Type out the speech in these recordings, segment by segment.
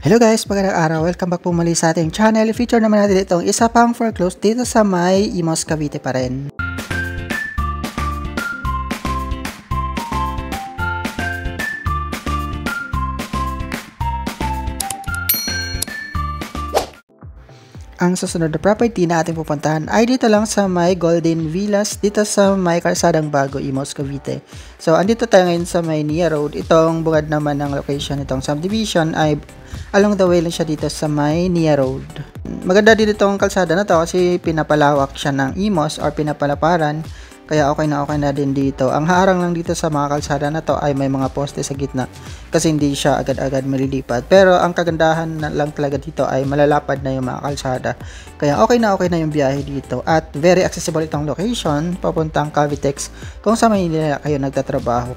Hello guys, magandang araw. Welcome back po muli sa ating channel. Feature naman natin itong isa pang foreclosed dito sa may Imus, Cavite pa rin. Ang susunod na property na ating pupuntahan ay dito lang sa may Golden Villas, dito sa may Kalsadang Bago, Imus, Cavite. So, andito tayo ngayon sa may Nia Road. Itong bungad naman ng location itong subdivision ay along the way lang siya dito sa may Nia Road. Maganda din itong kalsada na to kasi pinapalawak siya ng Imus or pinapalaparan. Kaya okay na din dito. Ang harang lang dito sa mga kalsada na to ay may mga poste sa gitna kasi hindi siya agad-agad malilipat. Pero ang kagandahan na lang talaga dito ay malalapad na yung mga kalsada. Kaya okay na yung biyahe dito. At very accessible itong location papuntang Cavitex kung sa Maynila kayo nagtatrabaho.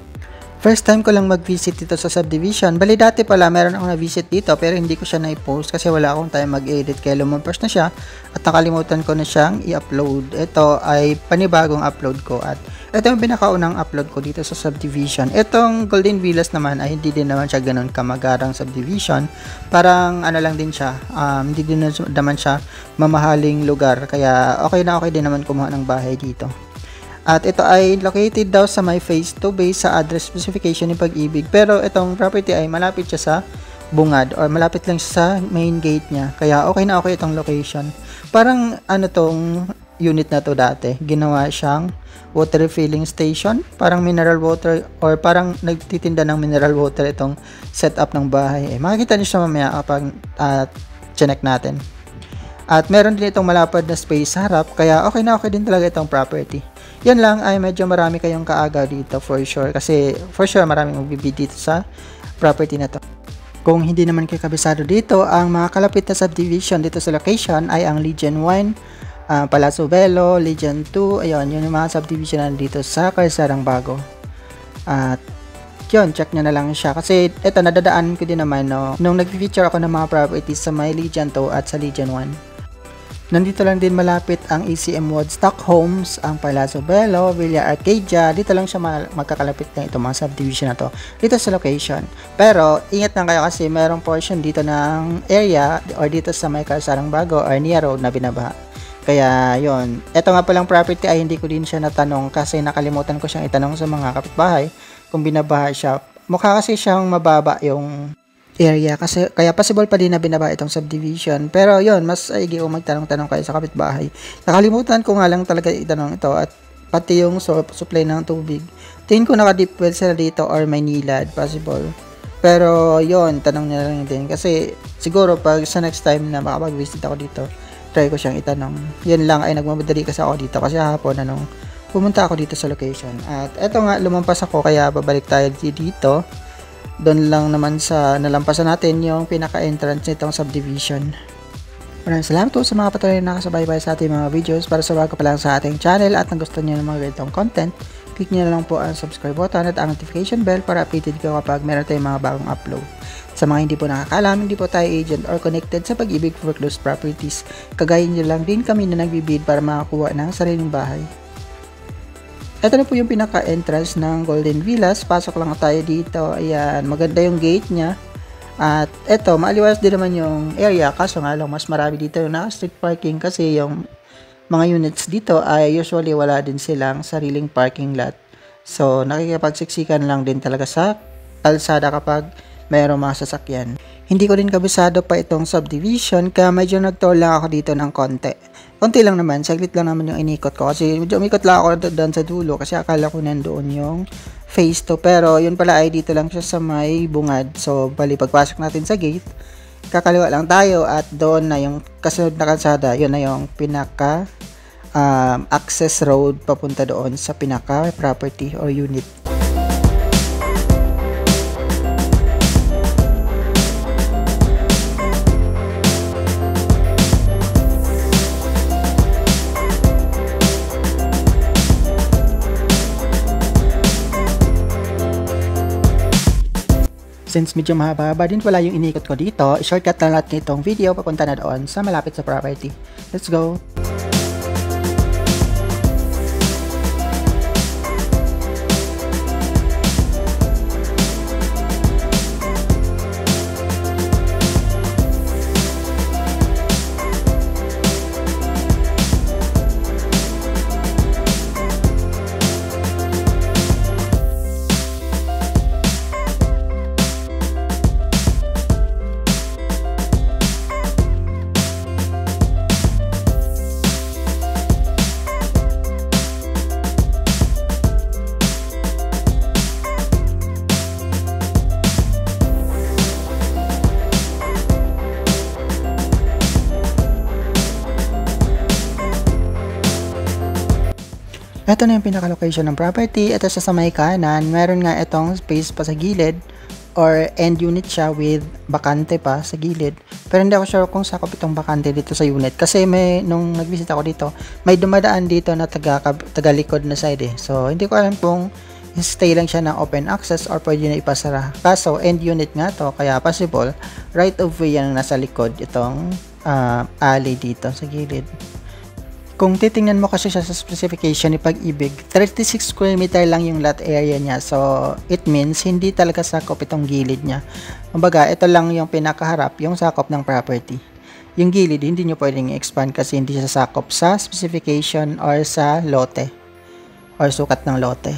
First time ko lang mag-visit dito sa subdivision. Bali dati pala meron ako na-visit dito pero hindi ko siya na-post kasi wala akong time mag-edit kaya lumampas na siya at nakalimutan ko na siyang i-upload. Ito ay panibagong upload ko at ito yung pinakaunang upload ko dito sa subdivision. Itong Golden Villas naman ay hindi din naman siya ganun kamagarang subdivision. Parang ano lang din siya, hindi din naman siya mamahaling lugar kaya okay din naman kumuha ng bahay dito. At ito ay located daw sa may phase 2 base sa address specification ni Pag-ibig. Pero itong property ay malapit siya sa bungad or malapit lang siya sa main gate niya. Kaya okay itong location. Parang ano tong unit na to dati. Ginawa siyang water refilling station. Parang mineral water or parang nagtitinda ng mineral water itong setup ng bahay. Makikita niyo siya mamaya kapag check natin. At meron din itong malapad na space sa harap. Kaya okay din talaga itong property. Yan lang ay medyo marami kayong kaagaw dito for sure kasi for sure maraming magbibid dito sa property na to. Kung hindi naman kayo kabisado dito, ang mga kalapit na subdivision dito sa location ay ang Legion 1, Palazzo Bello, Legion 2, ayun, yun yung mga subdivision na dito sa Kalsadang Bago. At yun, check nyo na lang siya kasi ito nadadaan ko din naman nung nag-feature ako ng mga properties sa may Legion 2 at sa Legion 1. Nandito lang din malapit ang ECM Woodstock Homes, ang Palazzo Bello, Villa Arcadia. Dito lang siya magkakalapit na itong mga subdivision na to dito sa location. Pero ingat lang kayo kasi mayroong portion dito ng area or dito sa may Kalsadang Bago or Nia Road na binabaha. Kaya yon. Ito nga palang property ay hindi ko din siya natanong kasi nakalimutan ko siyang itanong sa mga kapitbahay kung binabaha siya. Mukha kasi siyang mababa yung area kasi kaya possible pa din na binaba itong subdivision pero yon mas aigi kung magtanong-tanong kayo sa kapitbahay. Nakalimutan ko nga lang talaga itanong ito at pati yung supply ng tubig. Tingin ko naka-deep well sila dito or may nilad possible. Pero yon tanong niya lang din kasi siguro pag sa next time na makapag-visit ako dito try ko siyang itanong. Yun lang ay nagmamadali kasi ako dito kasi hapon pumunta ako dito sa location at eto nga lumampas ako kaya babalik tayo dito. Doon lang naman sa nalampasan natin yung pinaka-entrance nitong subdivision. Maraming salamat po sa mga patuloy na nakasabay-bay sa ating mga videos. Para sa bago pa lang sa ating channel at nagustuhan nyo ng mga ganitong content, click nyo na lang po ang subscribe button at ang notification bell para updated kayo kapag meron tayong mga bagong upload. Sa mga hindi po nakakaalam, hindi po tayo agent or connected sa Pag-ibig Foreclosed Properties. Kagaya nyo lang din kami na nagbibid para makakuha ng sariling bahay. Ito na po yung pinaka-entrance ng Golden Villas. Pasok lang tayo dito. Ayan, maganda yung gate niya. At ito, maaliwas din naman yung area. Kaso nga lang, mas marami dito yung naka-street parking kasi yung mga units dito ay usually wala din silang sariling parking lot. So, nakikipagsiksikan lang din talaga sa kalsada kapag mayroong mga sasakyan. Hindi ko din kabisado pa itong subdivision kaya medyo nag-tour lang ako dito ng konti. Konti lang naman, saglit lang naman yung inikot ko kasi medyo umikot lang ako doon sa dulo kasi akala ko nandoon yung phase 2 pero yun pala ay dito lang siya sa may bungad. So bali pagpasok natin sa gate, kakaliwa lang tayo at doon na yung kasunod na kalsada, yun na yung pinaka access road papunta doon sa pinaka property or unit. Since medyo mahaba din pala yung inikot ko dito, shortcut lang natin itong video papunta na doon sa malapit sa property. Let's go! Ito na yung pinaka-location ng property. Ito sa may kanan. Meron nga itong space pa sa gilid or end unit siya with bakante pa sa gilid. Pero hindi ako sure kung sakop itong bakante dito sa unit. Kasi nung nag-visit ako dito, may dumadaan dito na taga-likod na side eh. So, hindi ko alam kung stay lang siya ng open access or pwede na ipasara. Kaso, end unit nga to. Kaya possible, right of way yan nasa likod itong alley dito sa gilid. Kung titingnan mo kasi siya sa specification ni Pag-ibig, 36 square meter lang yung lot area niya. So, it means hindi talaga sakop itong gilid niya. Kumbaga, ito lang yung pinakaharap, yung sakop ng property. Yung gilid, hindi nyo pwedeng i-expand kasi hindi siya sakop sa specification or sa lote or sukat ng lote.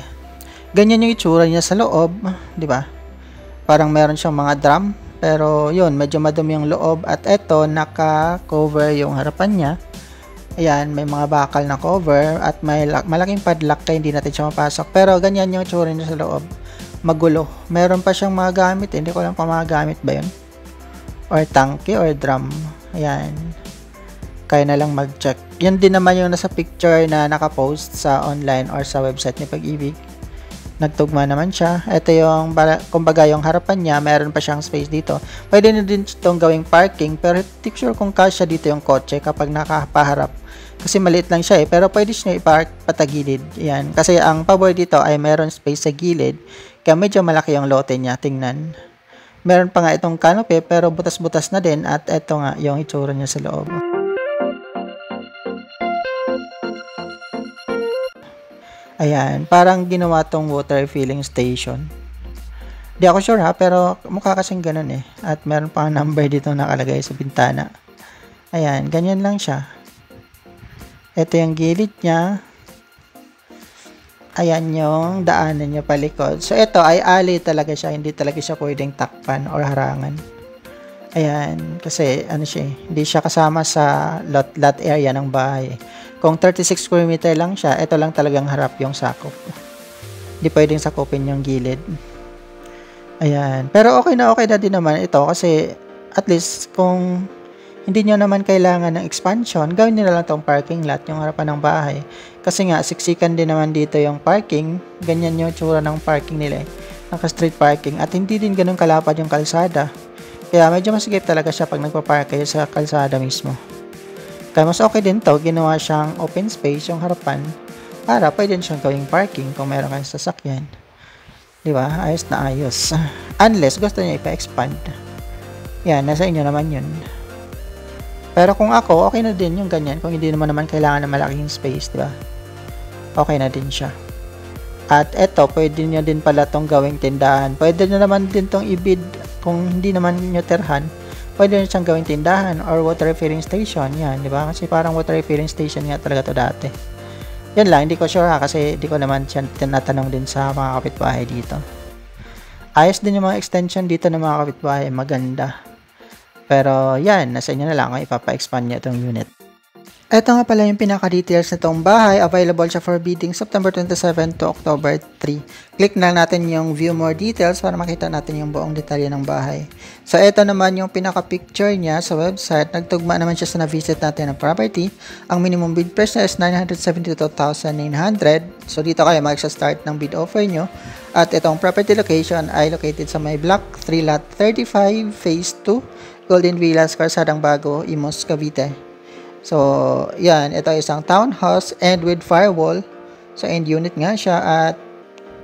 Ganyan yung itsura niya sa loob, di ba? Parang meron siyang mga drum, pero yun, medyo madumi yung loob at ito, naka-cover yung harapan niya. Ayan, may mga bakal na cover at may malaking padlock kaya hindi natin siya mapasok. Pero ganyan yung itsura niya sa loob. Magulo. Meron pa siyang mga gamit. Hindi ko alam kung mga gamit ba yun. Or tangke or drum. Ayan. Kaya na lang mag-check. Yan din naman yung nasa picture na nakapost sa online or sa website ni Pag-ibig. Nagtugma naman siya. Ito yung, kumbaga yung harapan niya, meron pa siyang space dito. Pwede na din itong gawing parking, pero hindi sure kung kasya dito yung kotse kapag nakapaharap. Kasi maliit lang siya eh, pero pwede siya i-park patagilid. Yan. Kasi ang pabor dito ay meron space sa gilid, kaya medyo malaki yung lote niya, tingnan. Meron pa nga itong canopy, pero butas-butas na din, at ito nga yung itsura niya sa loob. Ayan, parang ginawa tong water filling station. Di ako sure ha, pero mukha kasing ganun eh. At meron pa number dito nakalagay sa bintana. Ayan, ganyan lang siya. Ito yung gilid niya. Ayan yung daanan niya palikod. So ito ay alley talaga siya, hindi talaga siya pwedeng takpan or harangan. Ayan, kasi ano siya, hindi siya kasama sa lot area ng bahay. Kung 36 square meter lang siya, ito lang talagang harap yung sakop. Hindi pwedeng sakupin yung gilid. Ayan. Pero okay na din naman ito kasi at least kung hindi nyo naman kailangan ng expansion, gawin nyo na lang itong parking lot, yung harapan ng bahay. Kasi nga, siksikan din naman dito yung parking. Ganyan yung tsura ng parking nila eh. Naka-street parking. At hindi din ganun kalapad yung kalsada. Kaya medyo masigip talaga siya pag nagpa-park kayo sa kalsada mismo. Kaya mas okay din to, ginawa siyang open space yung harapan para pwede siyang gawing parking kung meron kayong sasakyan. Diba? Ayos na ayos. Unless gusto niya ipa-expand. Yan, nasa inyo naman yun. Pero kung ako, okay na din yung ganyan. Kung hindi naman kailangan ng malaking space, diba? Okay na din siya. At eto, pwede nyo din pala tong gawing tindahan. Pwede nyo naman din tong i-bid kung hindi naman nyo terhan. Pwede nyo siyang gawing tindahan or water refilling station. Yan, di ba? Kasi parang water refilling station nga talaga to dati. Yan lang, hindi ko sure ha, kasi hindi ko naman siya tinatanong din sa mga kapitbahay dito. Ayos din yung mga extension dito ng mga kapitbahay, maganda. Pero yan, nasa inyo na lang kung ipapa-expand nyo itong unit. Ito nga pala yung pinaka-details nitong bahay. Available siya for bidding September 27 to October 3. Click na natin yung view more details para makita natin yung buong detalye ng bahay. So, ito naman yung pinaka-picture niya sa website. Nagtugma naman siya sa na-visit natin ng property. Ang minimum bid price niya is 972,900. So, dito kayo mag-start ng bid offer nyo. At itong property location ay located sa may block 3 lot 35 phase 2 Golden Villas, Calsadang Bago, Imus, Cavite. So, yan. Ito isang townhouse and with firewall. So, end unit nga siya. At,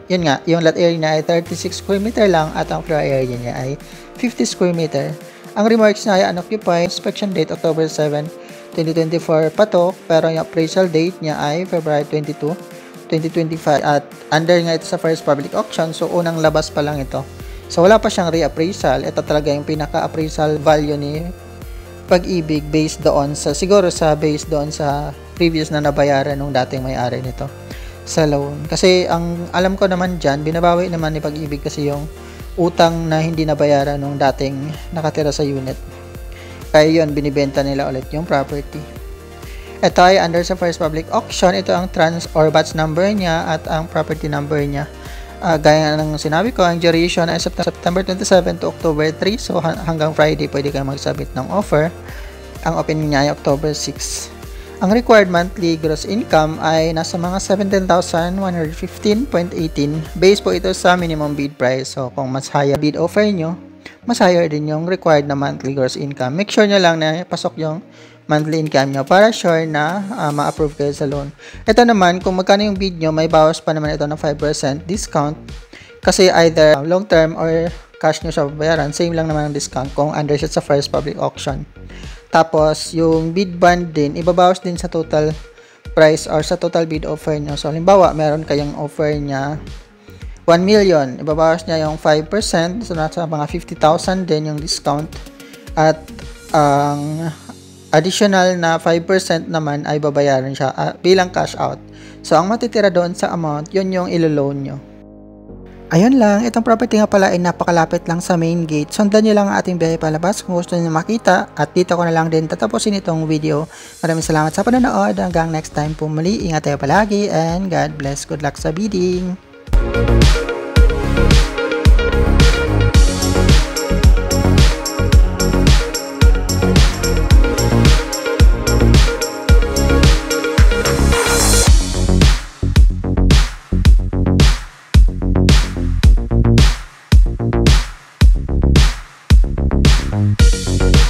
yun nga, yung lot area niya ay 36 square meter lang at ang floor area niya ay 50 square meter. Ang remarks niya ay unoccupied. Inspection date October 7, 2024 pa to. Pero yung appraisal date niya ay February 22, 2025. At under nga ito sa first public auction. So, unang labas pa lang ito. So, wala pa siyang reappraisal. Ito talaga yung pinaka-appraisal value ni Pag-ibig based doon sa previous na nabayaran nung dating may-ari nito sa loan. Kasi ang alam ko naman dyan, binabawi naman ni Pag-ibig kasi yung utang na hindi nabayaran nung dating nakatira sa unit. Kaya yun, binibenta nila ulit yung property. Ito ay under sa first public auction. Ito ang trans or batch number niya at ang property number niya. Gaya ng sinabi ko, ang duration ay September 27 to October 3. So, hanggang Friday pwede kayo mag-submit ng offer. Ang opening niya ay October 6. Ang required monthly gross income ay nasa mga 17,115.18. Base po ito sa minimum bid price. So, kung mas higher bid offer nyo, mas higher din yung required na monthly gross income. Make sure nyo lang na pasok yung monthly income nyo para sure na ma-approve kayo sa loan. Ito naman, kung magkano yung bid nyo, may bawas pa naman ito ng 5% discount. Kasi either long term or cash nyo siya babayaran, same lang naman ang discount kung under siya sa first public auction. Tapos, yung bid bond din, ibabawas din sa total price or sa total bid offer nyo. So, halimbawa, meron kayong offer niya 1 million. Ibabawas niya yung 5%. So, nasa mga 50,000 din yung discount. At, ang additional na 5% naman ay babayaran siya bilang cash out. So, ang matitira doon sa amount, yun yung ilo-loan nyo. Ayun lang, itong property nga pala ay napakalapit lang sa main gate. Sundan nyo lang ang ating biyahe palabas kung gusto nyo makita. At dito ko na lang din tatapusin itong video. Maraming salamat sa panonood. Hanggang next time po muli. Ingat tayo palagi and God bless. Good luck sa bidding. Bye.